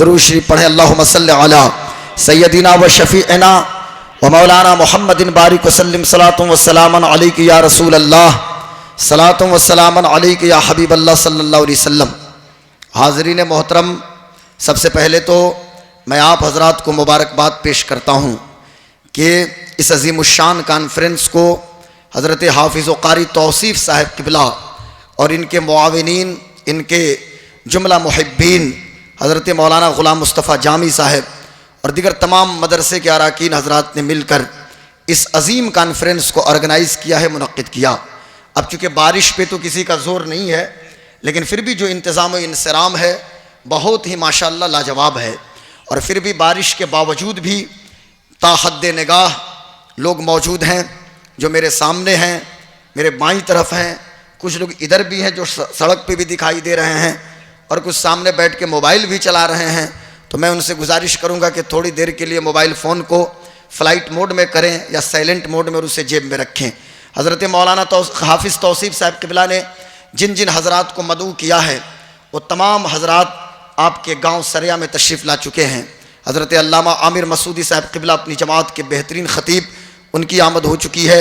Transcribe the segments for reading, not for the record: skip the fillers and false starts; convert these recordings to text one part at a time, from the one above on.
दुरूद शरीफ पढ़े। अल्लाहुम्मा सल्लि अला सय्यदिना व शफीअना व मौलाना मुहम्मदिन बारिक वसल्लिम सलातुम व सलामन अलैका या रसूल अल्लाह सलातुम व सलामन अलैका या हबीब अल्लाह सल्लल्लाहु अलैहि वसल्लम। हाज़रीन मोहतरम, सबसे पहले तो मैं आप हजरात को मुबारकबाद पेश करता हूँ कि इस अज़ीमुश्शान कॉन्फ्रेंस को हज़रत हाफिज़ व क़ारी तौसीफ़ साहब क़िबला और इनके मुआविनीन, इनके जुमला मुहिब्बीन हज़रत मौलाना ग़ुलाम मुस्तफ़ा जामी साहब और दीगर तमाम मदरसे के अरकान हज़रात ने मिलकर इस अज़ीम कॉन्फ्रेंस को ऑर्गेनाइज़ किया है, मुनक़्क़िद किया। अब चूँकि बारिश पे तो किसी का ज़ोर नहीं है, लेकिन फिर भी जो इंतज़ाम व इंसराम है बहुत ही माशाअल्लाह लाजवाब है। और फिर भी बारिश के बावजूद भी ताहद्दे निगाह लोग मौजूद हैं, जो मेरे सामने हैं, मेरे बाईं तरफ हैं, कुछ लोग इधर भी हैं जो सड़क पे भी दिखाई दे रहे हैं और कुछ सामने बैठ के मोबाइल भी चला रहे हैं। तो मैं उनसे गुजारिश करूंगा कि थोड़ी देर के लिए मोबाइल फ़ोन को फ़्लाइट मोड में करें या साइलेंट मोड में और उसे जेब में रखें। हज़रत मौलाना हाफिज़ तौसीफ़ साहब क़िबला ने जिन जिन हज़रात को मदऊ किया है वो तमाम हज़रात आपके गाँव सरिया में तशरीफ़ ला चुके हैं। हज़रत अल्लामा आमिर मसूदी साहब क़िबला अपनी जमात के बेहतरीन ख़तीब, उनकी आमद हो चुकी है।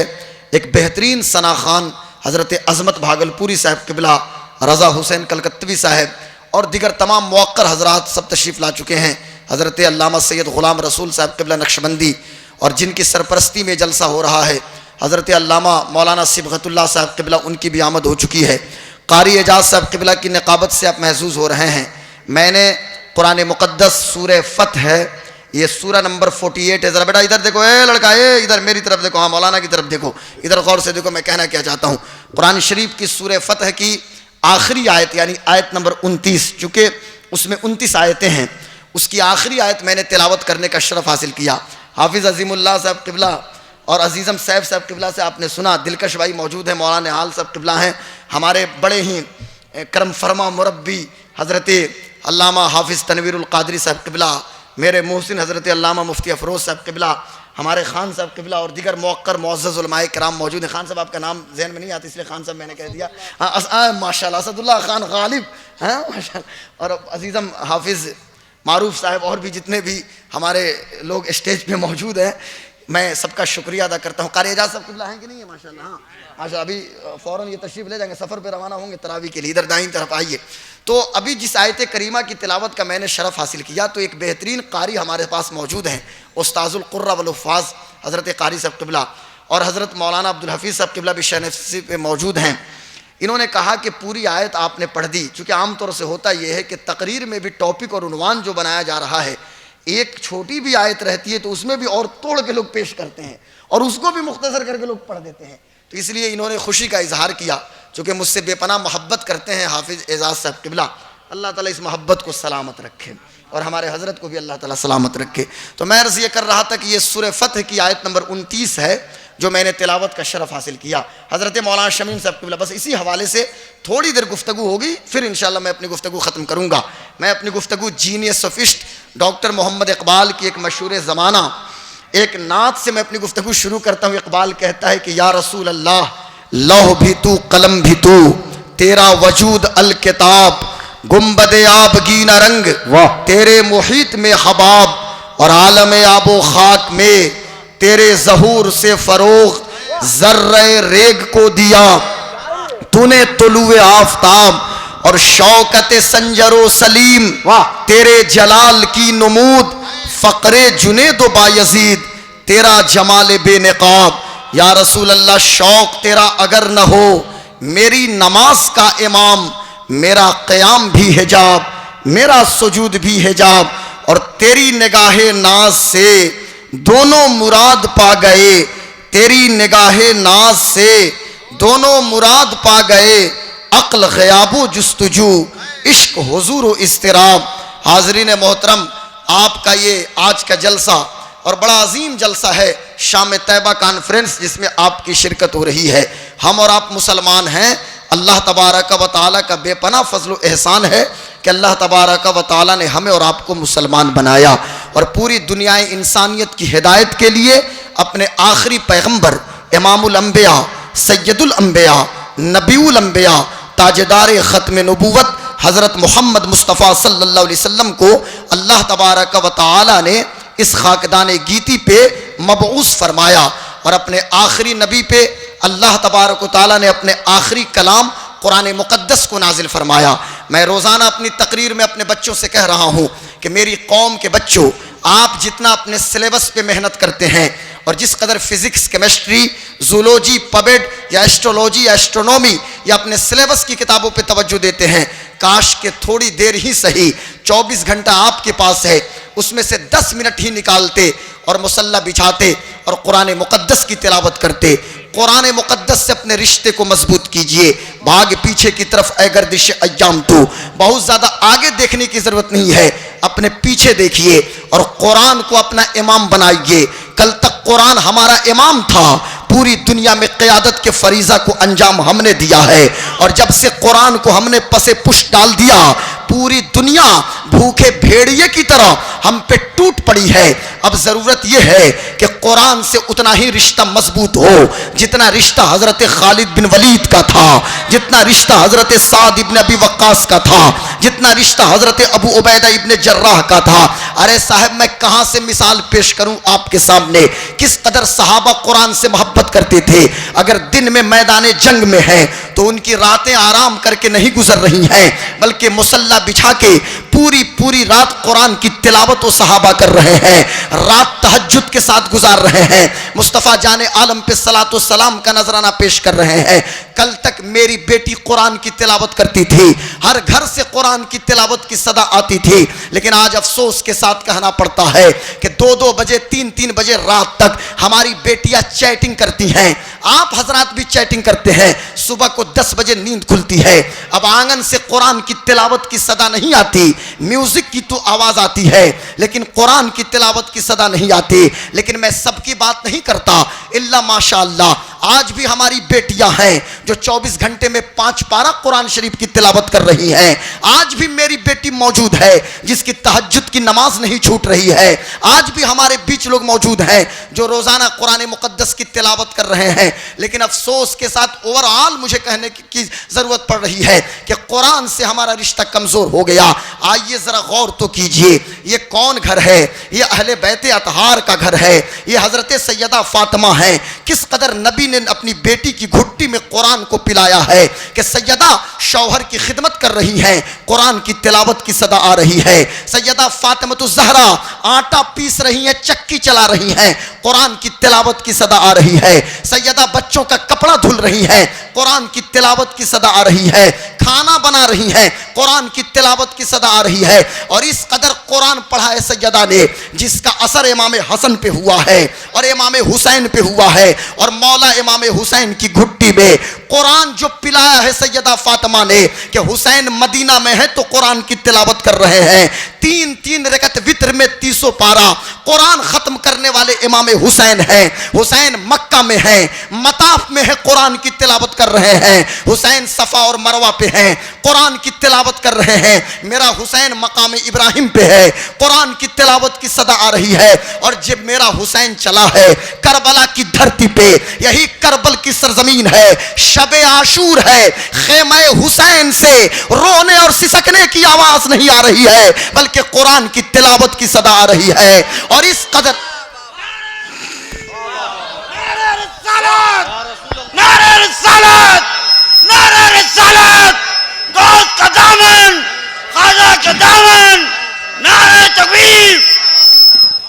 एक बेहतरीन सना खान हज़रत अज़मत भागलपुरी साहब क़िबला, रज़ा हुसैन कलकत्तवी साहब और दिगर तमाम मुअक्कर हज़रात सब तशरीफ़ ला चुके हैं। हज़रत अल्लामा सैयद ग़ुलाम रसूल साहब क़िबला नक्शबंदी और जिनकी सरपरस्ती में जलसा हो रहा है हज़रत अल्लामा मौलाना सिबगतुल्लाह साहब क़िबला, उनकी भी आमद हो चुकी है। क़ारी एजाज़ साहब क़िबला की निक़ाबत से आप महसूस हो रहे हैं। मैंने कुरान मुक़द्दस सूरह फ़तह है, ये सूरा नंबर 48 है। ज़रा बेटा इधर देखो, ए लड़का, ए इधर मेरी तरफ देखो, हाँ मौलाना की तरफ देखो, इधर गौर से देखो, मैं कहना क्या चाहता हूँ। कुरान शरीफ की सूरह फ़तह की आखिरी आयत यानी आयत नंबर 29, चूँकि उसमें 29 आयतें हैं, उसकी आखिरी आयत मैंने तिलावत करने का शरफ़ हासिल किया। हाफिज़ अज़ीमुल्लाह साहब क़िबला और अज़ीज़म सैफ साहब क़िबला से आपने सुना, दिलकश भाई मौजूद हैं, मौलाना हाल साहब क़िबला हैं, हमारे बड़े ही करम फरमा मुरब्बी हज़रत अल्लामा हाफिज़ तनवीरुल क़ादरी साहब क़िबला, मेरे मोहसिन हज़रत अल्लामा मुफ्ती अफरोज़ साहब क़िबला, हमारे खान साहब क़िबला और दिगर मुअक्कर मुअज़्ज़ज़ उलमाए किराम मौजूद हैं। खान साहब आपका नाम ज़हन में नहीं आता इसलिए खान साहब मैंने कह दिया। हाँ माशाअल्लाह, असदुल्लाह खान गालिब हैं माशाअल्लाह, और अज़ीज़म हाफिज़ मारूफ साहब और भी जितने भी हमारे लोग स्टेज पे मौजूद हैं, मैं सबका शुक्रिया अदा करता हूँ। क़ारी एजाज़ साहब क़िबला हैं कि नहीं है? माशाअल्लाह, हाँ माशा, अभी फ़ौरन ये तशरीफ़ ले जाएंगे, सफ़र पे रवाना होंगे तरावी के लिए। इधर दाईं तरफ आइए। तो अभी जिस आयत करीमा की तिलावत का मैंने शरफ़ हासिल किया, तो एक बेहतरीन क़ारी हमारे पास मौजूद हैं, उस्ताज़ुल क़ुर्रा वल हुफ़्फ़ाज़ हज़रत क़ारी साहब क़िबला और हज़रत मौलाना अब्दुल हफ़ीज़ साहब क़िबला भी शहनफ़ी पे मौजूद हैं। इन्होंने कहा कि पूरी आयत आपने पढ़ दी, चूँकि आमतौर से होता यह है कि तकरीर में भी टॉपिक और उन्वान जो बनाया जा रहा है, एक छोटी भी आयत रहती है तो उसमें भी और तोड़ के लोग पेश करते हैं और उसको भी मुख्तसर करके लोग पढ़ देते हैं। तो इसलिए इन्होंने खुशी का इजहार किया, चूँकि मुझसे बेपनाह मोहब्बत करते हैं हाफिज़ एजाज़ साहब क़िबला। अल्लाह ताला इस मोहब्बत को सलामत रखे और हमारे हज़रत को भी अल्लाह ताला सलामत रखे। तो मैं अर्ज़ ये कर रहा था कि ये सूरह फ़तह की आयत नंबर 29 है जो मैंने तिलावत का शरफ़ हासिल किया। हज़रत मौलाना शमीम साहब क़िबला, बस इसी हवाले से थोड़ी देर गुफ्तगू होगी, फिर इंशाअल्लाह मैं अपनी गुफ्तगू ख़त्म करूँगा। मैं अपनी गुफ्तगू genius sophist doctor Muhammad Iqbal की एक मशहूर ज़माना एक नात से मैं अपनी गुफ्तगू शुरू करता हूँ। इकबाल कहता है कि या रसूल अल्लाह, लौह भी तू कलम भी तू, तेरा वजूद अल किताब, गुम्बदे आबगीना रंग, तेरे मुहीत में हबाब और आलम आबो खाक में तेरे ज़हूर से फरोग ज़र्रे रेग को दिया। तूने तुलुए आफ़ताब और शौकत संजरो सलीम, तेरे जलाल की नुमूद फ़क़रे जुनेद बायज़ीद, तेरा जमाल बेनक़ाब। या रसूल अल्लाह, शौक़ तेरा अगर न हो मेरी नमाज का इमाम, मेरा क़याम भी हिजाब, मेरा सुजूद भी हिजाब, और तेरी निगाहे नाज से दोनों मुराद पा गए, तेरी निगाहे नाज से दोनों मुराद पा गए, अक्ल ग़याबो जुस्तजू, इश्क हुजूर व इस्तिराब। हाज़रीन मोहतरम, आपका ये आज का जलसा और बड़ा अजीम जलसा है शाम तैबा कॉन्फ्रेंस, जिसमें आपकी शिरकत हो रही है। हम और आप मुसलमान हैं। अल्लाह तबारक व तआला का बेपनाह फ़ज़्ल व एहसान है कि अल्लाह तबारक व तआला ने हमें और आपको मुसलमान बनाया और पूरी दुनियाए इंसानियत की हिदायत के लिए अपने आखिरी पैगम्बर इमामुल अंबिया, सैयदुल अंबिया, नबीउल अंबिया, ताजदार ख़त्म नबूवत हज़रत मोहम्मद मुस्तफ़ा सल्लल्लाहु अलैहि वसल्लम को अल्लाह तबारक व तआला ने इस खाकदान गीती पे मबऊस फरमाया और अपने आखिरी नबी पे अल्लाह तबारक व तआला ने अपने आखिरी कलाम कुरान मुक़द्दस को नाजिल फरमाया। मैं रोज़ाना अपनी तकरीर में अपने बच्चों से कह रहा हूँ कि मेरी कौम के बच्चों, आप जितना अपने सिलेबस पे मेहनत करते हैं और जिस कदर फिजिक्स, केमिस्ट्री, जूलॉजी, पबेड या एस्ट्रोलॉजी या एस्ट्रोनॉमी या अपने सिलेबस की किताबों पे तवज्जो देते हैं, काश के थोड़ी देर ही सही, 24 घंटा आपके पास है, उसमें से 10 मिनट ही निकालते और मुसल्ला बिछाते और कुरान मुक़द्दस की तिलावत करते। कुरान मुक़द्दस से अपने रिश्ते को मजबूत कीजिए। भाग पीछे की तरफ ए गर्दिश अय्याम तो, बहुत ज़्यादा आगे देखने की ज़रूरत नहीं है, अपने पीछे देखिए और कुरान को अपना इमाम बनाइए। कल तक कुरान हमारा इमाम था, पूरी दुनिया में क़यादत के फरीज़ा को अंजाम हमने दिया है और जब से कुरान को हमने पसे पुश डाल दिया, पूरी दुनिया भूखे भेड़िए की तरह हम पे टूट पड़ी है। अब ज़रूरत यह है कि कुरान से उतना ही रिश्ता मजबूत हो जितना रिश्ता हज़रत खालिद बिन वलीद का था, जितना रिश्ता हज़रत साद इब्न अबी वक्कास का था, जितना रिश्ता हज़रत अबू उबैदा इब्न जर्राह का था। अरे साहब, मैं कहाँ से मिसाल पेश करूँ आपके सामने, किस कदर सहाबा कुरान से मोहब्बत करते थे। अगर दिन में मैदान जंग में है तो उनकी रातें आराम करके नहीं गुजर रही हैं, बल्कि मुसल्ला बिछा के पूरी पूरी रात कुरान की तिलावत और सहाबा कर रहे हैं, रात तहज्जुद के साथ गुजार रहे हैं, मुस्तफ़ा जाने आलम पे सलातो सलाम का नजराना पेश कर रहे हैं। कल तक मेरी बेटी कुरान की तिलावत करती थी, हर घर से कुरान की तिलावत की सदा आती थी, लेकिन आज अफसोस के साथ कहना पड़ता है कि 2-2 बजे 3-3 बजे रात तक हमारी बेटियां चैटिंग करती हैं। आप हजरात भी चैटिंग करते हैं, सुबह को 10 बजे नींद खुलती है। अब आंगन से कुरान की तिलावत की सदा नहीं आती, म्यूजिक की तो आवाज आती है लेकिन कुरान की तिलावत की सदा नहीं आती। लेकिन मैं सबकी बात नहीं करता, इल्ला माशाअल्लाह आज भी हमारी बेटियां हैं जो 24 घंटे में 5 पारा कुरान शरीफ की तिलावत कर रही हैं। आज भी मेरी बेटी मौजूद है जिसकी तहज्जुद की नमाज नहीं छूट रही है। आज भी हमारे बीच लोग मौजूद हैं जो रोजाना कुरान मुक़द्दस की तिलावत कर रहे हैं। लेकिन अफसोस के साथ ओवरऑल मुझे कहने की जरूरत पड़ रही है कि कुरान से हमारा रिश्ता कमजोर हो गया। आइए जरा गौर तो कीजिए, ये कौन घर है? ये अहले बैते अतहार का घर है, ये हजरत सैयदा फातिमा है। किस कदर नबी ने अपनी बेटी की घुट्टी में कुरान को पिलाया है कि सैयदा शौहर की खिदमत कर रही हैं, कुरान की तिलावत की सदा आ रही है। सैयदा फातिमा ज़हरा आटा पीस रही हैं, चक्की चला रही हैं, कुरान की तिलावत की सदा आ रही है। सैयदा बच्चों का कपड़ा धुल रही हैं, कुरान की तिलावत की सदा आ रही है। खाना बना रही हैं, कुरान की तिलावत की सदा आ रही है। और इस कदर कुरान पढ़ा है सैयदा ने जिसका असर इमाम हसन पे हुआ है और इमाम हुसैन पे हुआ है। और मौला इमाम हुसैन की घुट्टी में कुरान जो पिलाया है सैयदा फातिमा ने कि हुसैन मदीना में है तो कुरान की तिलावत कर रहे हैं। 3-3 रकत वित्र में 300 पारा कुरान खत्म करने वाले इमाम हुसैन हैं। हुसैन मक्का में है, मताफ में है, कुरान की तिलावत कर रहे हैं। हुसैन सफ़ा और मरवा पे हैं, कुरान की तिलावत कर रहे हैं। मेरा हुसैन मकाम इब्राहिम पे है, कुरान की तिलावत की सदा आ रही है। और जब मेरा हुसैन चला है करबला की धरती पे, यही करबल की सरजमीन है, शबे आशूर है, खेमे हुसैन से रोने और सिसकने की आवाज नहीं आ रही है बल्कि कुरान की तिलावत की सदा आ रही है। और इस कदर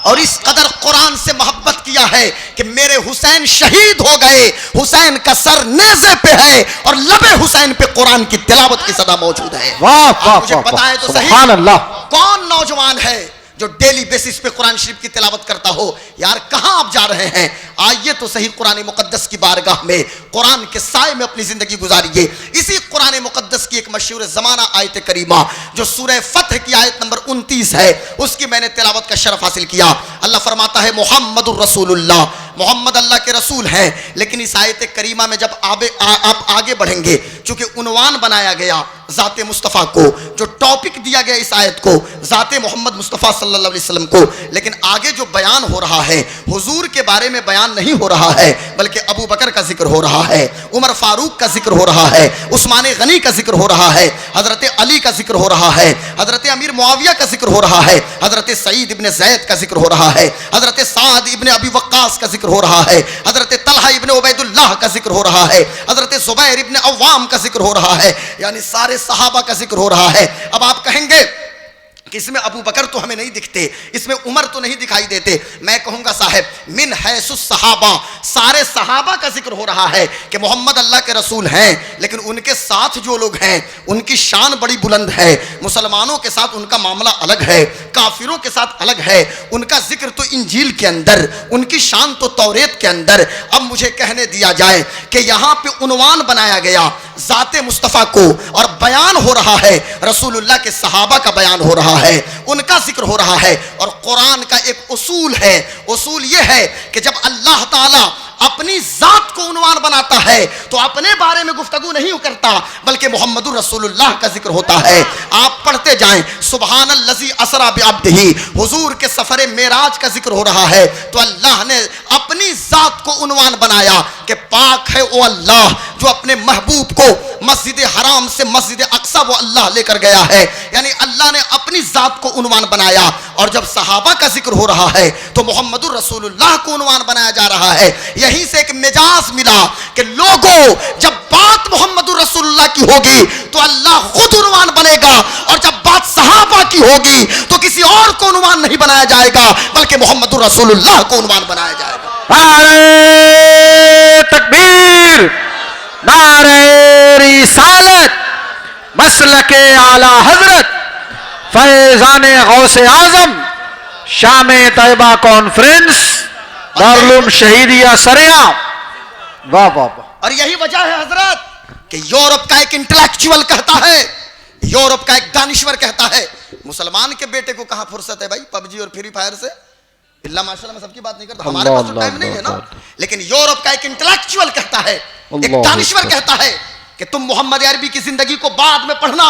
और इस कदर कुरान से मोहब्बत किया है कि मेरे हुसैन शहीद हो गए, हुसैन का सर नेज़े पे है और लबे हुसैन पे कुरान की तिलावत की सदा मौजूद है। मुझे बताएं तो सही, कौन नौजवान है जो डेली बेसिस पे कुरान शरीफ की तिलावत करता हो? यार कहां आप जा रहे हैं? आइए तो सही कुरान मुक़द्दस की बारगाह में, कुरान के साए में अपनी जिंदगी गुजारिए। इसी कुरान मुक़द्दस की एक मशहूर ज़माना आयत करीमा जो सूरह फतह की आयत नंबर 29 है, उसकी मैंने तिलावत का शरफ हासिल किया। अल्लाह फरमाता है मुहम्मदुर रसूलुल्लाह, मोहम्मद अल्लाह के रसूल हैं। लेकिन इस आयत करीमा में जब आप आगे बढ़ेंगे, चूंकि उन्वान बनाया गया ज़ाते मुस्तफ़ा को, जो टॉपिक दिया गया इस आयत को ज़ाते मोहम्मद मुस्तफ़ा सल्लल्लाहु अलैहि वसल्लम को। लेकिन आगे जो बयान हो रहा है हुजूर के बारे में बयान नहीं हो रहा है, बल्कि अबू बकर का जिक्र हो रहा है, उमर फारूक का जिक्र हो रहा है, उस्मान गनी का जिक्र हो रहा है, हजरत अली का जिक्र हो रहा है, हजरत अमीर मुआविया का जिक्र हो रहा है, हजरत सईद इब्न ज़ैद का जिक्र हो रहा है, हजरत साद इब्न अबी वक्कास का जिक्र हो रहा है, हजरत तलहा इब्न उबैदुल्लाह का जिक्र हो रहा है, हजरत जुबैर इब्न अव्वाम का जिक्र हो रहा है, यानी सारे सहाबा का जिक्र हो रहा है। अब आप कहेंगे कि इसमें अबू बकर तो हमें नहीं दिखते, इसमें उमर तो नहीं दिखाई देते। मैं कहूंगा साहब, मिन हैसुस सहाबा, सारे सहाबा का जिक्र हो रहा है कि मोहम्मद अल्लाह के रसूल हैं, लेकिन उनके साथ जो लोग हैं उनकी शान बड़ी बुलंद है। मुसलमानों के साथ उनका मामला अलग है, काफिरों के साथ अलग है। उनका जिक्र तो इंजील के अंदर, उनकी शान तो तौरेत के अंदर। अब मुझे कहने दिया जाए कि यहाँ पे उन्वान बनाया गया ज़ाते मुस्तफ़ा को और बयान हो रहा है रसूलुल्लाह के सहाबा का बयान हो रहा है, उनका जिक्र हो रहा है। और कुरान का एक उसूल है, उसूल ये है कि जब अल्लाह ताला अपनी जात को उन्वान बनाता है तो अपने बारे में गुफ्तगू नहीं करता, बल्कि मोहम्मदुर रसूलुल्लाह का जिक्र होता है। आप पढ़ते जाएं, सुबहानल्लज़ी असरा बिअब्दिही, हुजूर के सफरे मेराज का जिक्र हो रहा है। तो अल्लाह ने अपनी जात को उन्वान बनाया कि पाक है वो अल्लाह जो अपने महबूब को मस्जिद हराम से मस्जिद अक्सा वो अल्लाह लेकर गया है। यानी अल्लाह ने अपनी जात को उन्वान बनाया। और जब सहाबा का जिक्र हो रहा है तो मोहम्मदुर रसूलुल्लाह को उन्वान बनाया जा रहा है। यहीं से एक मिजाज मिला कि लोगों, जब बात मोहम्मदुर रसूलुल्लाह की होगी तो अल्लाह खुद उन्वान बनेगा, और जब बात सहाबा की होगी तो किसी और को उन्वान नहीं बनाया जाएगा, बल्कि मोहम्मदुर रसूलुल्लाह को उन्वान बनाया जाएगा। नारे तकबीर, नारे रिसालत, मसलके आला हजरत, फैजाने गौसे आजम, शाम तैयबा कॉन्फ्रेंस, दारुल शहीदिया सरेआम। वाह वाह वाह। और यही वजह है हजरत कि यूरोप का एक इंटेलेक्चुअल कहता है, यूरोप का एक दानिश्वर कहता है, मुसलमान के बेटे को कहां फुर्सत है भाई पबजी और फ्री फायर से। बिल्ला माशाल्लाह, मैं सबकी बात नहीं करता, हमारे पास तो टाइम नहीं है ना। लेकिन यूरोप का एक इंटेलेक्चुअल कहता है, एक दानिश्वर कहता है कि तुम मोहम्मद अरबी की जिंदगी को बाद में पढ़ना,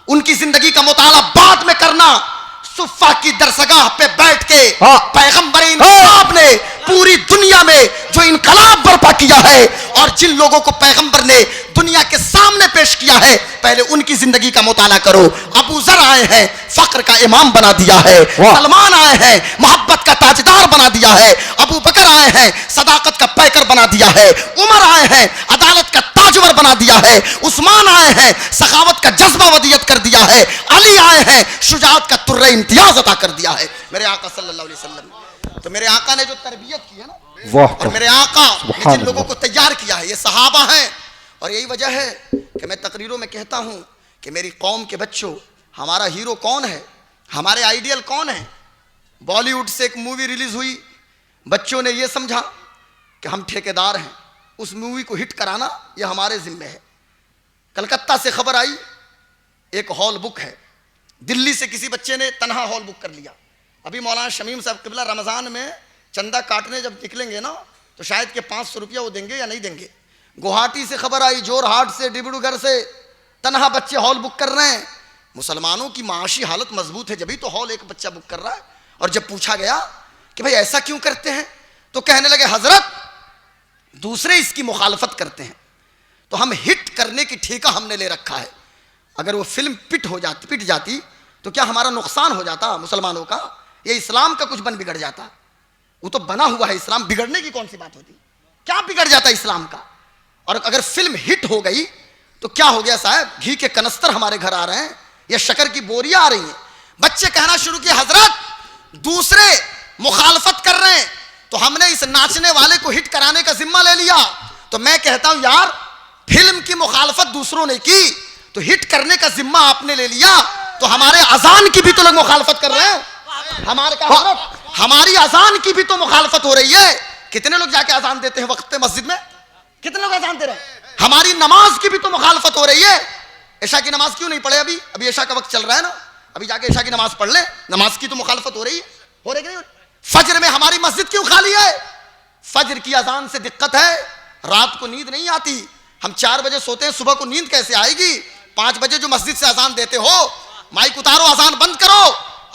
उनकी जिंदगी का मुताला बाद में करना। सुफ़ा की दरसगाह पे बैठ के पैगंबर इनकलाब ने पूरी दुनिया में जो इनकलाब बर्पा किया है और जिन लोगों को पैगंबर ने दुनिया के सामने पेश किया है, पहले उनकी जिंदगी का मुताला करो। अबू ज़र आए हैं, फक्र का इमाम बना दिया है। सलमान आए हैं, मोहब्बत का ताजदार बना दिया है। अबू बकर आए हैं, सदाकत का पैकर बना दिया है। उमर आए हैं, अदालत का ताजवर बना दिया है। उस्मान आए हैं, सखावत का जज्बा वदियत कर दिया है। अली आए हैं, शुजाअत का तुर्रे इम्तियाज अता कर दिया है। मेरे आका सल्लल्लाहु अलैहि वसल्लम, तो मेरे आका ने जो तरबियत की है ना, और मेरे आका ने जिन लोगों को तैयार किया है, ये सहाबा हैं। और यही वजह है कि मैं तकरीरों में कहता हूं कि मेरी कौम के बच्चों, हमारा हीरो कौन है, हमारे आइडियल कौन है। बॉलीवुड से एक मूवी रिलीज हुई, बच्चों ने यह समझा कि हम ठेकेदार हैं, उस मूवी को हिट कराना यह हमारे जिम्मे है। कलकत्ता से खबर आई, एक हॉल बुक है, दिल्ली से किसी बच्चे ने तनहा हॉल बुक कर लिया। अभी मौलाना शमीम साहब किबला रमज़ान में चंदा काटने जब निकलेंगे ना, तो शायद के 500 रुपया वो देंगे या नहीं देंगे। गुवाहाटी से खबर आई, जोरहाट से, डिब्रूगढ़ से, तनहा बच्चे हॉल बुक कर रहे हैं। मुसलमानों की माशी हालत मजबूत है, जब ही तो हॉल एक बच्चा बुक कर रहा है। और जब पूछा गया कि भाई ऐसा क्यों करते हैं, तो कहने लगे हजरत दूसरे इसकी मुखालफत करते हैं, तो हम हिट करने की ठेका हमने ले रखा है। अगर वो फिल्म पिट जाती तो क्या हमारा नुकसान हो जाता मुसलमानों का, ये इस्लाम का कुछ बन बिगड़ जाता। वो तो बना हुआ है इस्लाम, बिगड़ने की कौन सी बात होती, क्या बिगड़ जाता इस्लाम का। और अगर फिल्म हिट हो गई तो क्या हो गया साहब, घी के कनस्तर हमारे घर आ रहे हैं या शक्कर की बोरियां आ रही हैं। बच्चे कहना शुरू किए हजरत दूसरे मुखालफत कर रहे हैं, तो हमने इस नाचने वाले को हिट कराने का जिम्मा ले लिया। तो मैं कहता हूं यार, फिल्म की मुखालफत दूसरों ने की तो हिट करने का जिम्मा आपने ले लिया, तो हमारे अजान की भी तो लोग मुखालफत कर रहे हैं। हमारी अजान की भी तो मुखालफत हो रही है। कितने लोग जाके अजान देते हैं वक्त पे मस्जिद में, कितने लोग अजान दे रहे हैं। हमारी नमाज की भी तो मुखालफत हो रही है। ईशा की नमाज क्यों नहीं पढ़े, अभी ईशा का वक्त चल रहा है ना, अभी जाके ईशा की नमाज पढ़ ले। नमाज की तो मुखालफत हो रही है, हो रही नहीं। फजर में हमारी मस्जिद क्यों खाली है, फजर की अजान से दिक्कत है, रात को नींद नहीं आती। हम 4 बजे सोते हैं, सुबह को नींद कैसे आएगी। 5 बजे जो मस्जिद से अजान देते हो, माइक उतारो, अजान बंद करो।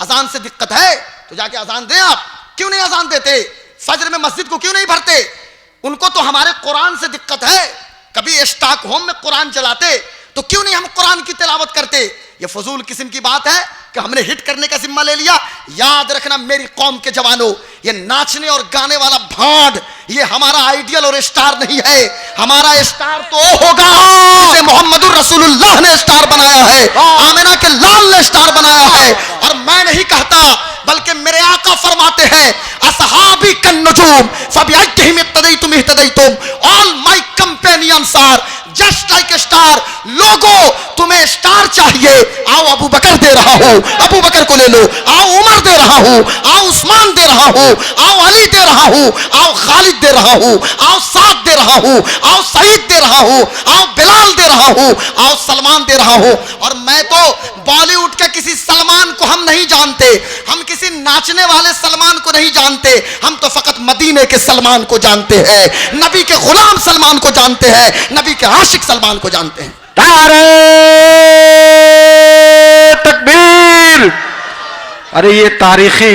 अजान से दिक्कत है तो जाके अजान दें। आप क्यों नहीं अजान देते? फजर में मस्जिद को क्यों नहीं भरते? उनको तो हमारे कुरान से दिक्कत है। कभी स्टॉक होम में कुरान चलाते तो क्यों नहीं हम कुरान की तिलावत करते? ये फजूल किस्म की बात है कि हमने हिट करने का जिम्मा ले लिया। याद रखना मेरी कौम के जवानों, ये नाचने और गाने वाला भांड ये हमारा आइडियल और स्टार नहीं है। हमारा स्टार तो होगा जिसे मोहम्मदुर रसूलुल्लाह ने स्टार बनाया है, आमिना के लाल ने स्टार बनाया है। और मैं नहीं कहता बल्कि मेरे आका फरमाते हैं, असहाबी कन नुजूम फबिअय्यिहिम इक्तदैतुम इह्तदैतुम, all my companions are just like a star. लोगों तुम्हें स्टार चाहिए, आओ अबू बकर दे रहा हूं, अबू बकर को ले लो। आओ उमर दे रहा हूं, आओ उस्मान दे रहा हूं, आओ अली दे रहा हूं, आओ खालिद दे रहा हूं, आओ साद दे रहा हूं, आओ सईद दे रहा हूं, आओ बिलाल दे रहा हूं, आओ सलमान दे रहा हूं। और मैं तो बॉलीवुड के किसी सलमान को हम नहीं जानते, हम किसी नाचने वाले सलमान को नहीं जानते, हम तो फकत मदीने के सलमान को जानते हैं, नबी के गुलाम सलमान को जानते हैं, नबी के आशिक सलमान को जानते हैं। नारे तकबीर। अरे ये तारीखी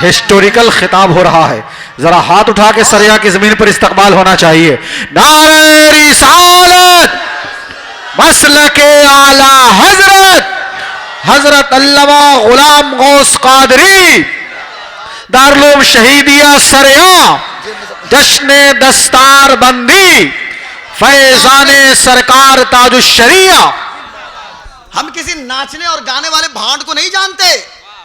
हिस्टोरिकल खिताब हो रहा है, जरा हाथ उठा के सरिया की जमीन पर इस्तकबाल होना चाहिए। नारे रिसालत मसलके आला हजरत हजरत अल्लामा गुलाम गौस कादरी दारुल शहीदिया सरिया जश्न दस्तार बंदी फैजाने सरकार ताजुश्शरिया। हम किसी नाचने और गाने वाले भांड को नहीं जानते,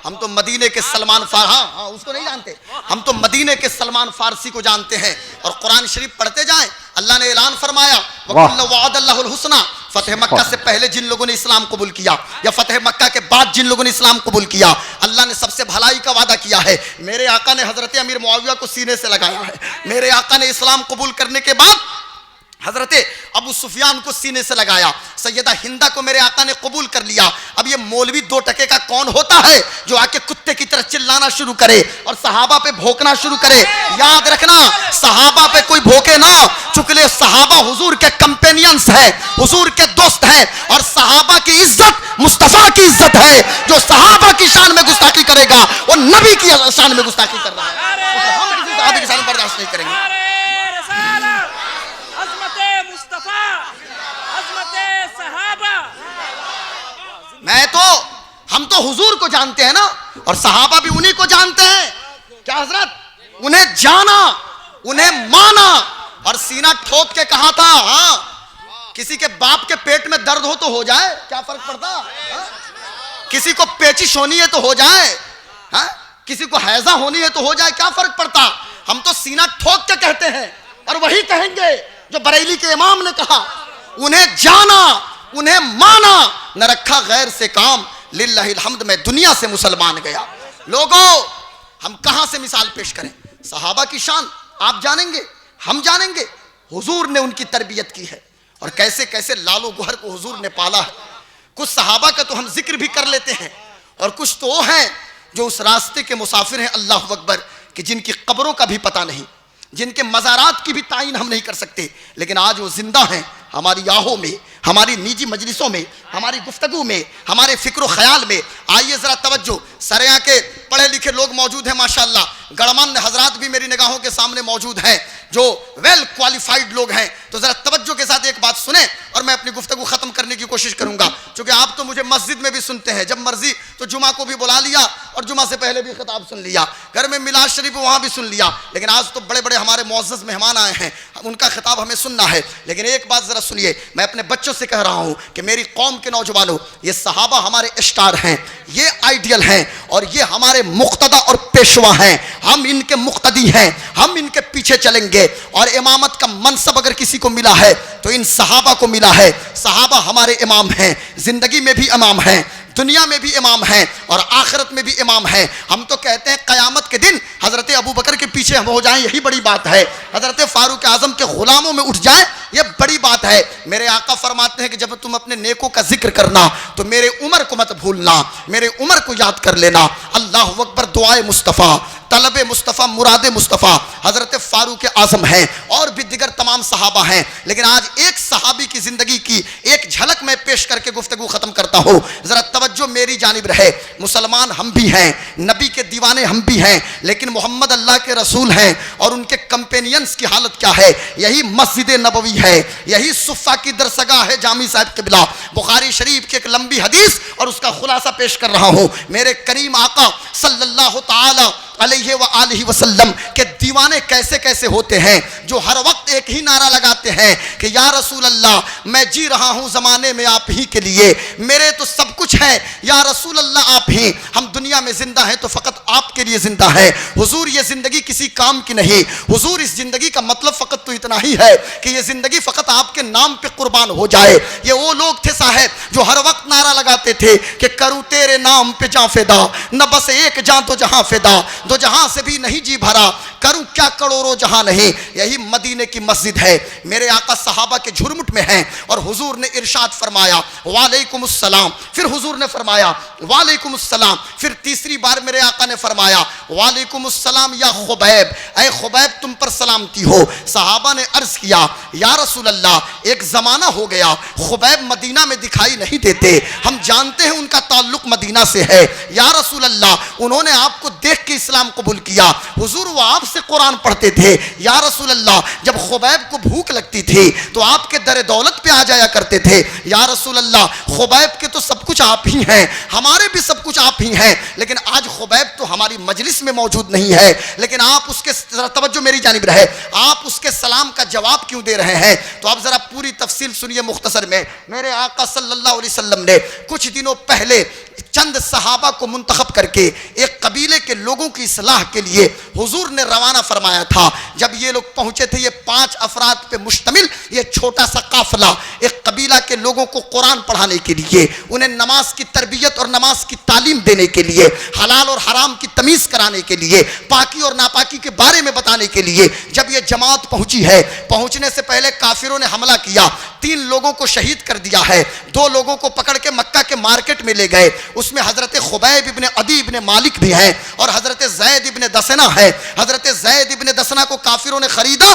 हम तो मदीने के सलमान हाँ उसको नहीं जानते, हम तो मदीने के सलमान फारसी को जानते हैं। और कुरान शरीफ पढ़ते जाएं, अल्लाह ने ऐलान फरमाया वअदल्लाहुल हुस्ना। फतेह मक्का से पहले जिन लोगों ने इस्लाम कबूल किया या फतेह मक्का के बाद जिन लोगों ने इस्लाम कबूल किया, अल्लाह ने सबसे भलाई का वादा किया है। मेरे आका ने हजरत अमीर मुआविया को सीने से लगाया है। मेरे आका ने इस्लाम कबूल करने के बाद हजरत अबू सुफियान को सीने से लगाया, सैयदा हिंदा को मेरे आका ने कबूल कर लिया। अब ये मौलवी 2 टके का कौन होता है जो आके कुत्ते की तरह चिल्लाना शुरू करे और सहाबा पे भौंकना शुरू करे? याद रखना, सहाबा पे कोई भौंके ना, चुकले सहाबा हुजूर के कंपेनियंस है, हुजूर के दोस्त है। और सहाबा की इज्जत मुस्तफा की इज्जत है। जो सहाबा की शान में गुस्ताखी करेगा वो नबी की शान में गुस्ताखी कर रहा है। हम किसी सहाबा की शान में बर्दाश्त नहीं करेंगे। मैं तो हम तो हुजूर को जानते हैं ना, और सहाबा भी उन्हीं को जानते हैं। क्या हजरत? उन्हें जाना, उन्हें माना और सीना ठोक के कहा था। हाँ, किसी के बाप के पेट में दर्द हो तो हो जाए, क्या फर्क पड़ता? हाँ? किसी को पेचिश होनी है तो हो जाए, हाँ? किसी को हैजा होनी है तो हो जाए, क्या फर्क पड़ता? हम तो सीना ठोक के कहते हैं और वही कहेंगे जो बरेली के इमाम ने कहा, उन्हें जाना, उन्हें माना, न रखा गैर से काम, लिल्लाहिल हम्द में दुनिया से मुसलमान गया। लोगों, हम कहां से मिसाल पेश करें? सहाबा की शान आप जानेंगे, हम जानेंगे। हुजूर ने उनकी तरबियत की है और कैसे कैसे लालो गुहर को हुजूर ने पाला है। कुछ सहाबा का तो हम जिक्र भी कर लेते हैं और कुछ तो वो हैं जो उस रास्ते के मुसाफिर हैं, अल्लाह अकबर, कि जिनकी कब्रों का भी पता नहीं, जिनके मज़ारात की भी तायीन हम नहीं कर सकते, लेकिन आज वो जिंदा हैं हमारी आहों में, हमारी निजी मजलिसों में, हमारी गुफ्तगू में, हमारे फिक्र ख्याल में। आइए ज़रा तवज्जो, सरिया के पढ़े लिखे लोग मौजूद हैं माशाअल्लाह, गणमान्य हजरात भी मेरी निगाहों के सामने मौजूद हैं जो वेल क्वालिफाइड लोग हैं। तो ज़रा तवज्जो के साथ एक बात सुने और मैं अपनी गुफ्तगू ख़त्म करने की कोशिश करूँगा, क्योंकि आप तो मुझे मस्जिद में भी सुनते हैं, जब मर्जी तो जुमा को भी बुला लिया और जुमा से पहले भी खिताब सुन लिया, घर में मिलाद शरीफ वहाँ भी सुन लिया, लेकिन आज तो बड़े बड़े हमारे मुअज़्ज़ज़ मेहमान आए हैं, उनका खिताब हमें सुनना है। लेकिन एक बात ज़रा सुनिए, मैं अपने बच्चों से कह रहा हूँ कि मेरी कौम के नौजवानों, ये सहाबा हमारे स्टार हैं, ये आइडियल हैं और ये हमारे मुक्तदा और पेशवा हैं। हम इनके मुक्तदी हैं, हम इनके पीछे चलेंगे। और इमामत का मनसब अगर किसी को मिला है तो इन सहाबा को मिला है। सहाबा हमारे इमाम हैं, जिंदगी में भी इमाम हैं, दुनिया में भी इमाम हैं और आखिरत में भी इमाम हैं। हम तो कहते हैं क़यामत के दिन हज़रत अबू बकर के पीछे हम हो जाएं, यही बड़ी बात है। हज़रत फ़ारूक आज़म के ग़ुलामों में उठ जाएं, ये बड़ी बात है। मेरे आका फरमाते हैं कि जब तुम अपने नेकों का जिक्र करना तो मेरे उमर को मत भूलना, मेरे उमर को याद कर लेना। अल्लाह अकबर, दुआए मुस्तफ़ा तलब मुस्तफ़ा मुराद मुस्तफ़ा हज़रत फ़ारूक आज़म हैं और भी दिगर तमाम सहाबा हैं। लेकिन आज एक सहाबी की ज़िंदगी की एक झलक मैं पेश करके गुफ्तगू ख़त्म करता हूँ। ज़रा तवज्जो मेरी जानिब रहे। मुसलमान हम भी हैं, नबी के दीवाने हम भी हैं, लेकिन मोहम्मद अल्लाह के रसूल हैं और उनके कंपेनियंस की हालत क्या है? यही मस्जिद नबवी है, यही सुफ़ा की दरसगाह है जामी साहिब क़िबला। बुखारी शरीफ की एक लंबी हदीस और उसका खुलासा पेश कर रहा हूँ। मेरे करीम आका सल्लल्लाहु ताला अलैहि व आलिहि वसल्लम के दीवाने कैसे कैसे होते हैं, जो हर वक्त एक ही नारा लगाते हैं कि या रसूल अल्लाह, मैं जी रहा हूँ ज़माने में आप ही के लिए, मेरे तो सब कुछ है या रसूल अल्लाह आप ही, हम दुनिया में ज़िंदा हैं तो फ़कत आपके लिए ज़िंदा है। हुजूर ये ज़िंदगी किसी काम की नहीं, हुजूर इस ज़िंदगी का मतलब फ़कत तो इतना ही है कि ये ज़िंदगी फ़कत आपके नाम पे कुर्बान हो जाए। ये वो लोग थे साहब जो हर वक्त नारा लगाते थे कि करूँ तेरे नाम पे जां फिदा, न बस एक जां तो जहां फिदा, दो जहां से भी नहीं जी भरा, करूं क्या करोड़ों जहां नहीं। यही मदीने की मस्जिद है। मेरे आका सहाबा के झुरमुट में हैं और हुजूर ने इरशाद फरमाया वालेकुम अस्सलाम, फिर हुजूर ने फरमाया वालेकुम अस्सलाम, फिर तीसरी बार मेरे आका ने फरमाया वालेकुम अस्सलाम या खुबैब, ऐ खुबैब तुम पर सलामती हो। सहाबा ने अर्ज किया या रसूल अल्लाह, एक ज़माना हो गया खुबैब मदीना में दिखाई नहीं देते, हम जानते हैं उनका ताल्लुक मदीना से है। या रसूल अल्लाह, उन्होंने आपको देख के इस्लाम कबूल किया, हुजूर वो आपसे कुरान पढ़ते थे। या रसूल अल्लाह, जब खुबैब को भूख लगती थी तो आपके दर दौलत पे आ जाया करते थे। या रसूल अल्लाह, खुबैब के तो सब कुछ आप ही हैं, हमारे भी सब कुछ आप ही हैं, लेकिन आज खुबैब तो हमारी मजलिस में मौजूद नहीं है, लेकिन आप उसके, तवज्जो मेरी जानिब रहे, आप उसके सलाम का जवाब क्यों दे रहे हैं? तो आप जरा पूरी तफसील सुनिए मुख्तसर में। मेरे आका सल्लल्लाहु अलैहि वसल्लम ने कुछ दिनों पहले चंद सहाबा को मुंतखब करके एक कबीले के लोगों की इस्लाह के लिए हुजूर ने रवाना फरमाया था। जब ये लोग पहुंचे थे, ये 5 अफराद पे मुश्तमिल ये छोटा सा काफिला, एक कबीला के लोगों को कुरान पढ़ाने के लिए, उन्हें नमाज की तरबियत और नमाज की तालीम देने के लिए, हलाल और हराम की तमीज़ कराने के लिए, पाकी और नापाकी के बारे में बताने के लिए जब ये जमात पहुंची है, पहुंचने से पहले काफिरों ने हमला किया, 3 लोगों को शहीद कर दिया है, 2 लोगों को पकड़ के मक्का के मार्केट में ले गए। उसमें हजरत खुबैब इब्ने अदी इब्ने मालिक भी हैं और हजरत ज़ैद इब्ने दसना है। हजरत ज़ैद इब्ने दसना को काफिरों ने खरीदा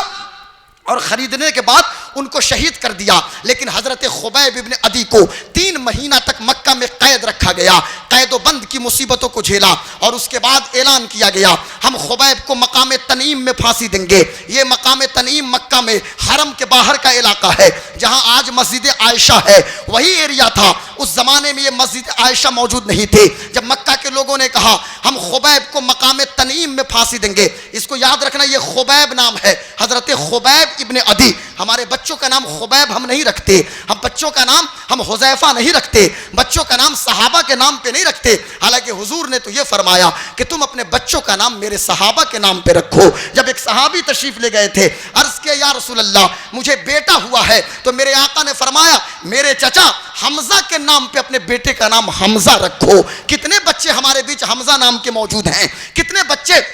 और ख़रीदने के बाद उनको शहीद कर दिया, लेकिन हज़रत खुबैब इब्ने अदी को 3 महीना तक मक्का में कैद रखा गया, कैदो बंद की मुसीबतों को झेला और उसके बाद ऐलान किया गया हम खुबैब को मकाम तनीम में फांसी देंगे। ये मकाम तनीम मक्का में हरम के बाहर का इलाका है, जहाँ आज मस्जिद आयशा है, वही एरिया था। उस ज़माने में ये मस्जिद आयशा मौजूद नहीं थी। जब मक्का के लोगों ने कहा हम खुबैब को मकाम तनीम में फांसी देंगे, इसको याद रखना ये खुबैब नाम है, हज़रत खुबैब इब्ने अदी। हमारे बच्चों का नाम खुबैब हम नहीं रखते, हम बच्चों का नाम हम हुज़ैफा नहीं रखते, बच्चों का नाम सहाबा के नाम पे नहीं रखते। हालांकि हुजूर ने तो ये फरमाया कि तुम अपने बच्चों का नाम मेरे सहाबा के नाम पे रखो। जब एक सहाबी तशरीफ ले गए थे, अर्ज किया या रसूल अल्लाह, मुझे बेटा हुआ है, तो मेरे आका ने फरमाया मेरे चचा हमजा के नाम पे अपने बेटे का नाम हमजा रखो। कितने बच्चे हमारे बीच हमजा नाम के मौजूद हैं, कितने बच्चे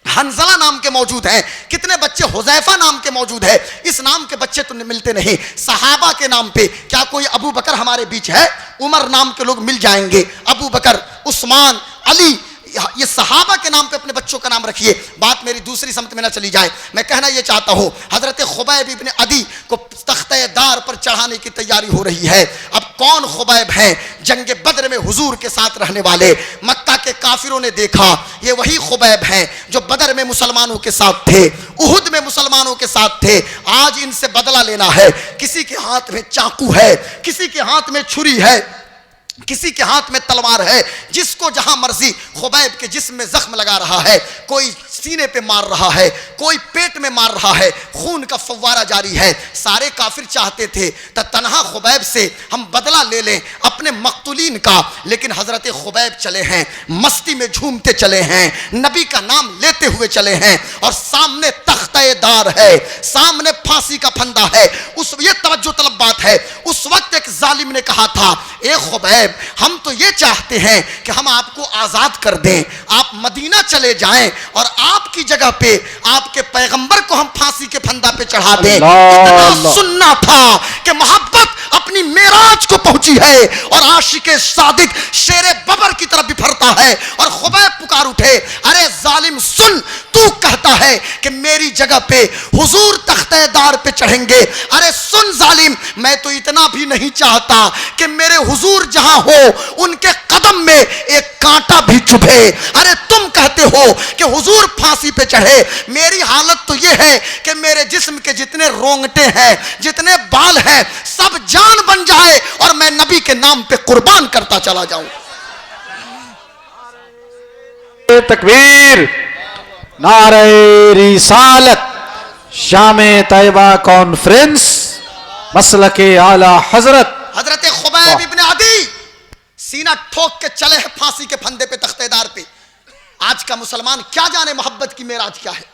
हंजला नाम के मौजूद हैं, कितने बच्चे हुज़ैफा नाम के मौजूद है। इस नाम के बच्चे तो मिलते नहीं। सहाबा के नाम पे क्या कोई अबू बकर हमारे बीच है? उमर नाम के लोग मिल जाएंगे, अबू बकर, उस्मान, अली, ये सहाबा के नाम पे अपने बच्चों का नाम रखिए। बात मेरी दूसरी समत में ना चली जाए, मैं कहना ये चाहता हूँ हजरत खुबैब इब्ने अदी को तख्ते दार पर चढ़ाने की तैयारी हो रही है। अब कौन खुबैब हैं? जंग बद्र में हुजूर के साथ रहने वाले। मक्का के काफिरों ने देखा ये वही खुबैब हैं जो बदर में मुसलमानों के साथ थे, उहुद में मुसलमानों के साथ थे। आज इनसे बदला लेना है। किसी के हाथ में चाकू है, किसी के हाथ में छुरी है, किसी के हाथ में तलवार है, जिसको जहां मर्जी खुबैब के जिस्म में जख्म लगा रहा है। कोई सीने पे मार रहा है, कोई पेट में मार रहा है, खून का फव्वारा जारी है। सारे काफिर चाहते थे तन्हा खुबैब से हम बदला ले लें अपने मकतूलीन का, लेकिन हजरत खुबैब चले हैं, मस्ती में झूमते चले हैं, नबी का नाम लेते हुए चले हैं और सामने तख्ते-ए-दार है, सामने फांसी का फंदा है। उस ये तवज्जो तलब बात है, उस वक्त एक जालिम ने कहा था ए खुबैब, हम तो ये चाहते हैं कि हम आपको आजाद कर दें, आप मदीना चले जाएं और आपकी जगह पे आपके पैगंबर को हम फांसी के फंदा पे चढ़ा दें। इतना सुनना था कि मोहब्बत अपनी मेराज को पहुंची है और आशिक सादिक शेरे बबर की तरफ बिफरता है। और खुबैब पुकार उठे, अरे जालिम सुन, तू कहता है कि मेरी जगह पे हुजूर तख्तेदार पे चढ़ेंगे। अरे सुन जालिम, मैं तो इतना भी नहीं चाहता कि मेरे हुजूर जहां हो उनके कदम में एक कांटा भी चुभे। अरे तुम कहते हो कि हुजूर फांसी पे चढ़े, मेरी हालत तो यह है कि मेरे जिस्म के जितने रोंगटे हैं, जितने बाल हैं, सब जान बन जाए और मैं नबी के नाम पे कुर्बान करता चला जाऊं। तकबीर, नारे रिसालत, शामे तैयबा कॉन्फ्रेंस, मसलके आला हजरत हजरत खुबैब इब्ने अदी सीना ठोक के चले हैं फांसी के फंदे पे, तख्तेदार पे। आज का मुसलमान क्या जाने मोहब्बत की मेराज क्या है,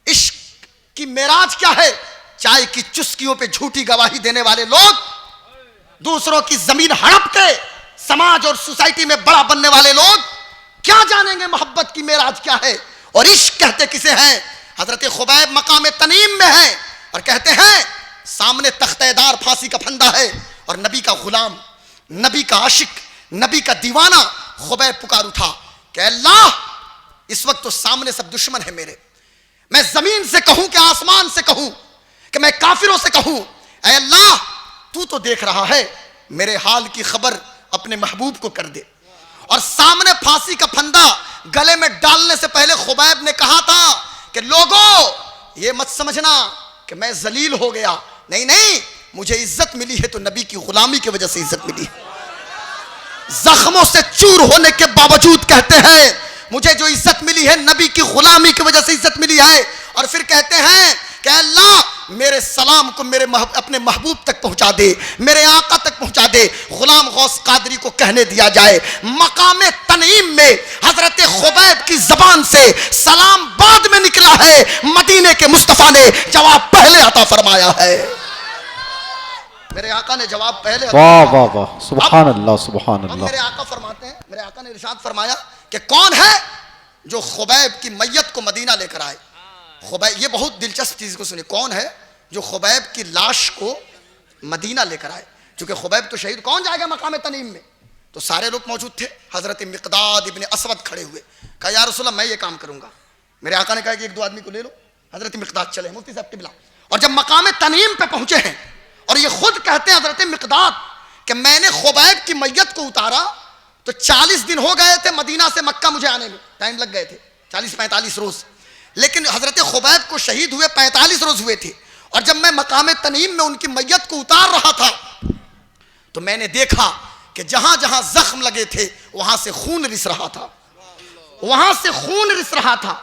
इश्क की मेराज क्या है। चाय की चुस्कियों पे झूठी गवाही देने वाले लोग, दूसरों की जमीन हड़प के समाज और सोसाइटी में बड़ा बनने वाले लोग क्या जानेंगे मोहब्बत की मेराज क्या है। और इश्क कहते किसे हैं? हजरत खुबैब मकाम तनीम में है और कहते हैं सामने तख्तेदार फांसी का फंदा है और नबी का गुलाम, नबी का आशिक, नबी का दीवाना खुबैब पुकार उठा कि अल्लाह, इस वक्त तो सामने सब दुश्मन है मेरे, मैं जमीन से कहूं कि आसमान से कहूं कि मैं काफिरों से कहूं, ऐ अल्लाह तू तो देख रहा है, मेरे हाल की खबर अपने महबूब को कर दे। और सामने फांसी का फंदा गले में डालने से पहले खुबैब ने कहा था कि लोगों ये मत समझना कि मैं जलील हो गया, नहीं नहीं, मुझे इज्जत मिली है तो नबी की गुलामी की वजह से इज्जत मिली है। जख्मों से चूर होने के बावजूद कहते हैं मुझे जो इज्जत मिली है नबी की गुलामी की वजह से इज्जत मिली है। और फिर कहते हैं कि अल्लाह मेरे सलाम को मेरे अपने महबूब तक पहुंचा दे, मेरे आका तक पहुंचा दे। गुलाम गौस कादरी को कहने दिया जाए मकाम तनीम में हजरत खुबैब की जबान से सलाम बाद में निकला है, मदीने के मुस्तफा ने जवाब पहले अता फरमाया है। मेरे आका ने जवाब पहले, वाह वाह वाह, सुभान अल्लाह सुभान अल्लाह। मेरे आका फरमाते हैं, मेरे आका ने इरशाद फरमाया कि कौन है जो खुबैब की मैयत को मदीना लेकर आए। खुबैब, ये बहुत दिलचस्प चीज को सुनिए, कौन है जो खुबैब की लाश को मदीना लेकर आए। क्योंकि खुबैब तो शहीद, कौन जाएगा मकाम तनीम में? तो सारे लोग मौजूद थे। हजरत मिक़दाद इब्ने अस्वद खड़े हुए, कहा या रसूल अल्लाह मैं ये काम करूंगा। मेरे आका ने कहा कि एक दो आदमी को ले लो। हजरत मिक़दाद चले, मुफ्ती साहब किबला, और जब मकाम तनीम पे पहुंचे हैं और ये खुद कहते हैं हजरत मिक़दाद कि मैंने खुबैब की मैयत को उतारा तो 40 दिन हो गए थे मदीना से मक्का मुझे आने में, टाइम लग गए थे 40-45 रोज। लेकिन हजरत खुबैब को शहीद हुए 45 रोज हुए थे। और जब मैं मकाम तनीम में उनकी मैयत को उतार रहा था तो मैंने देखा कि जहां जहां जख्म लगे थे वहां से खून रिस रहा था, वहां से खून रिस रहा था।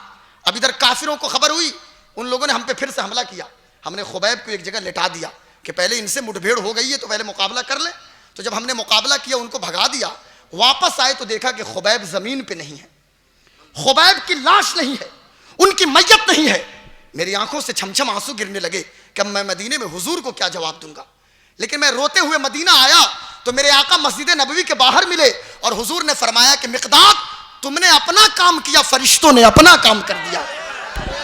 अब इधर काफिरों को खबर हुई, उन लोगों ने हम पे फिर से हमला किया। हमने खुबैब को एक जगह लेटा दिया कि पहले इनसे मुठभेड़ हो गई है तो पहले मुकाबला कर ले। तो जब हमने मुकाबला किया, उनको भगा दिया, वापस आए तो देखा कि खुबैब जमीन पे नहीं है, खुबैब की लाश नहीं है, उनकी मैयत नहीं है। मेरी आंखों से छमछम आंसू गिरने लगे कि अब मैं मदीने में हुजूर को क्या जवाब दूंगा। लेकिन मैं रोते हुए मदीना आया तो मेरे आका मस्जिद नबवी के बाहर मिले और हुजूर ने फरमाया कि मिक़दाद तुमने अपना काम किया, फरिश्तों ने अपना काम कर दिया।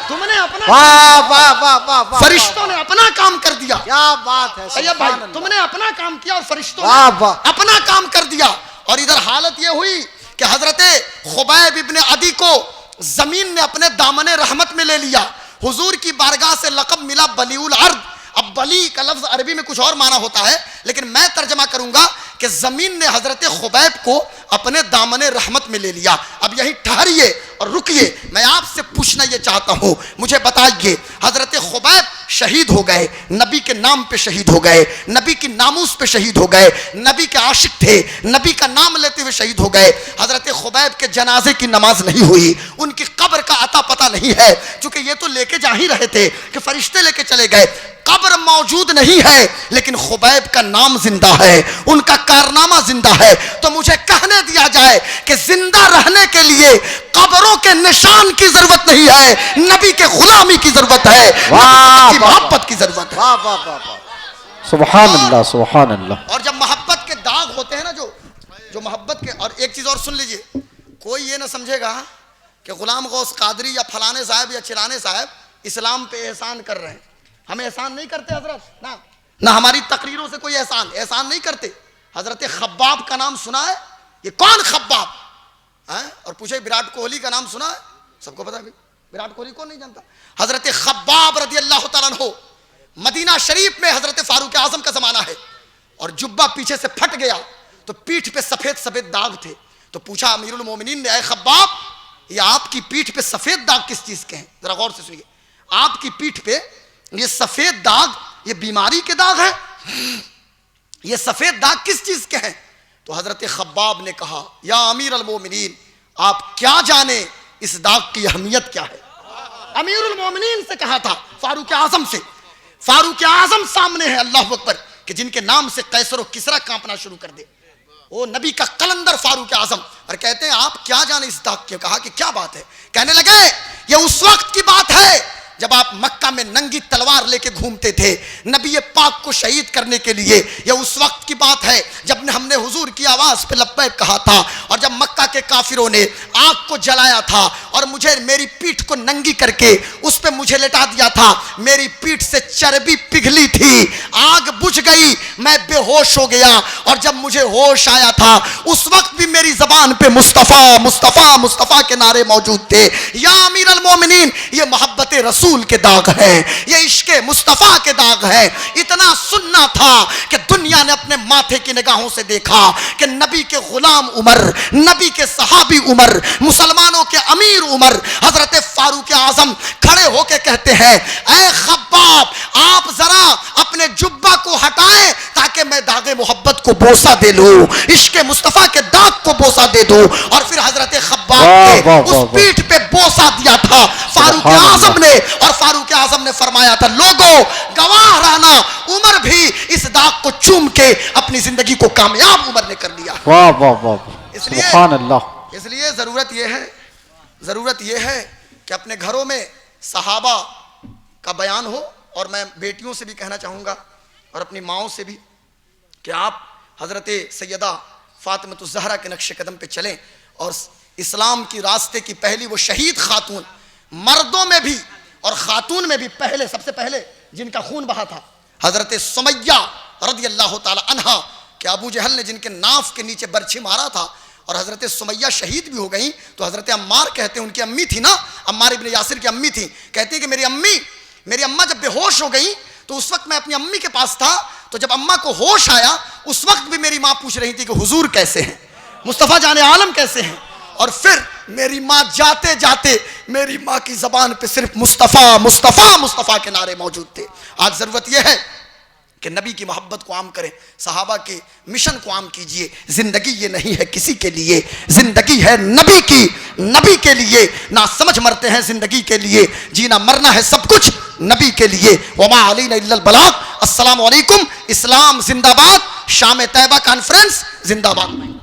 तुमने अपना, वाह वाह वाह वाह, फरिश्तों ने अपना काम कर दिया। क्या बात है सैयद भाई, तुमने अपना काम किया और फरिश्तों वाह ने वाह अपना काम कर दिया। और इधर हालत यह हुई कि हजरत खुबैब इब्ने अदी को जमीन ने अपने दामने रहमत में ले लिया। हुजूर की बारगाह से लक़ब मिला बलीउल अर्द। अब बली का लफ्ज अरबी में कुछ और माना होता है, लेकिन मैं तर्जमा करूंगा कि जमीन ने हजरत खुबैब को अपने दामने रहमत में ले लिया। अब यही ठहरिए और रुकिए, मैं आपसे पूछना यह चाहता हूं, मुझे बताइए हजरत खुबैब शहीद हो गए, नबी के नाम पे शहीद हो गए, नबी की नामूस पे शहीद हो गए, नबी के आशिक थे, नबी का नाम लेते हुए शहीद हो गए। हजरत खुबैब के जनाजे की नमाज नहीं हुई, उनकी कब्र का अता पता नहीं है, क्योंकि ये तो लेके जा ही रहे थे कि फरिश्ते लेके चले गए। कब्र मौजूद नहीं है लेकिन खुबैब का नाम जिंदा है, उनका कारनामा जिंदा है। तो मुझे कहने दिया जाए कि जिंदा रहने के लिए कब्रों के निशान की जरूरत नहीं है, नबी के गुलामी की जरूरत है, मोहब्बत की जरूरत है। वाह वाह वाह, सुभान अल्लाह सुभान अल्लाह। और जब मोहब्बत के दाग होते हैं ना, जो मोहब्बत के, और एक चीज और सुन लीजिए, कोई ये ना समझेगा कि गुलाम गौस कादरी या फलाने साहब या चिराने साहब इस्लाम पे एहसान कर रहे हैं। हम एहसान नहीं करते हजरत, ना हमारी तकरीरों से कोई एहसान नहीं करते। हजरत खब्बाब का नाम सुना है? ये कौन खब्बाब है? और पूछे विराट कोहली का नाम सुना है? सबको पता है भाई, विराट कोहली कौन नहीं जानता। हजरत खब्बाब रदी अल्लाह तआला अन्हु, मदीना शरीफ में हजरत फारूक आजम का जमाना है, और जुब्बा पीछे से फट गया तो पीठ पे सफेद सफेद दाग थे। तो पूछा अमीरुल मोमिनीन ने, ऐ खब्बाब, ये आपकी पीठ पे सफेद दाग किस चीज के हैं? जरा गौर से सुनिए, आपकी पीठ पे ये सफेद दाग, ये बीमारी के दाग है? ये सफेद दाग किस चीज के हैं? तो हजरत खब्बाब ने कहा, या अमीर अल मोमिनीन, आप क्या जाने इस दाग की अहमियत क्या है। अमीरुल मोमिनीन से कहा था, फारूक आजम से। फारूक आजम सामने है, अल्लाह अकबर, कि जिनके नाम से कैसर और किसरा कांपना शुरू कर दे। वो नबी का कलंदर फारूक आजम, और कहते हैं आप क्या जाने इस दाग की। कहा कि क्या बात है? कहने लगे, ये उस वक्त की बात है जब आप मक्का में नंगी तलवार लेके घूमते थे नबी पाक को शहीद करने के लिए। यह उस वक्त की बात है जब हमने हुजूर की आवाज पे लब्बैक कहा था, और जब मक्का के काफिरों ने आग को जलाया था और मुझे, मेरी पीठ को नंगी करके उस पे मुझे लेटा दिया था, मेरी पीठ से चर्बी पिघली थी, आग बुझ गई, मैं बेहोश हो गया, और जब मुझे होश आया था उस वक्त भी मेरी जबान पे मुस्तफा मुस्तफा मुस्तफा के नारे मौजूद थे। या अमीर अल मोमिनीन, ये मोहब्बत रसूल के दाग है, ये इश्क मुस्तफा के दाग है। इतना सुनना था कि दुनिया ने अपने माथे की निगाहों से देखा कि नबी के गुलाम उमर, नबी के सहाबी उमर, मुसलमानों के अमीर उमर हजरत फारूक आजम खड़े होके कहते हैं, ऐ खब्बाब, आप जरा अपने जुब्बा को हटाएं ताकि मैं दागे मोहब्बत को बोसा दे लूं, इश्क मुस्तफा के दाग को बोसा दे दूं। और फिर हजरत खब्बाब ने उस पीठ पे बोसा दिया था फारूक आजम ने, और फारूक आजम ने फरमाया था, लोगों गवाह रहना, उमर भी इस दाग को चूम के अपनी जिंदगी को कामयाब उमर ने कर लिया। वाह वाह वाह, सुभान अल्लाह। इसलिए जरूरत यह है कि अपने घरों में सहाबा का बयान हो, और मैं बेटियों से भी कहना चाहूंगा और अपनी माओं से भी कि आप हजरत सैयदा फातिमतुज़ ज़हरा के नक्शे कदम पे चलें, और इस्लाम की रास्ते की पहली वो शहीद खातून, मर्दों में भी और खातून में भी पहले, सबसे पहले जिनका खून बहा था, हजरत सुमैया रज़ी अल्लाह ताला अन्हा, कि अबू जहल ने जिनके नाफ के नीचे बरछी मारा था, और हजरत सुमैया शहीद भी हो गई। तो हजरत अम्मार कहते हैं, उनकी अम्मी थी ना, अम्मार इब्न यासिर की अम्मी थी, कहती है कि मेरी अम्मा जब बेहोश हो गई तो उस वक्त मैं अपनी अम्मी के पास था, तो जब अम्मा को होश आया उस वक्त भी मेरी माँ पूछ रही थी कि हुजूर कैसे हैं, मुस्तफ़ा जाने आलम कैसे हैं। और फिर मेरी माँ जाते जाते मेरी माँ की जबान पे सिर्फ मुस्तफ़ा मुस्तफ़ा मुस्तफ़ा के नारे मौजूद थे। आज ज़रूरत यह है कि नबी की मोहब्बत को आम करें, सहाबा के मिशन को आम कीजिए। जिंदगी ये नहीं है किसी के लिए, जिंदगी है नबी की, नबी के लिए। ना समझ मरते हैं जिंदगी के लिए, जीना मरना है सब कुछ नबी के लिए। वमा अलैना इल्लल बलाग। अस्सलामु अलैकुम। इस्लाम जिंदाबाद। शाम तैयबा कॉन्फ्रेंस जिंदाबाद।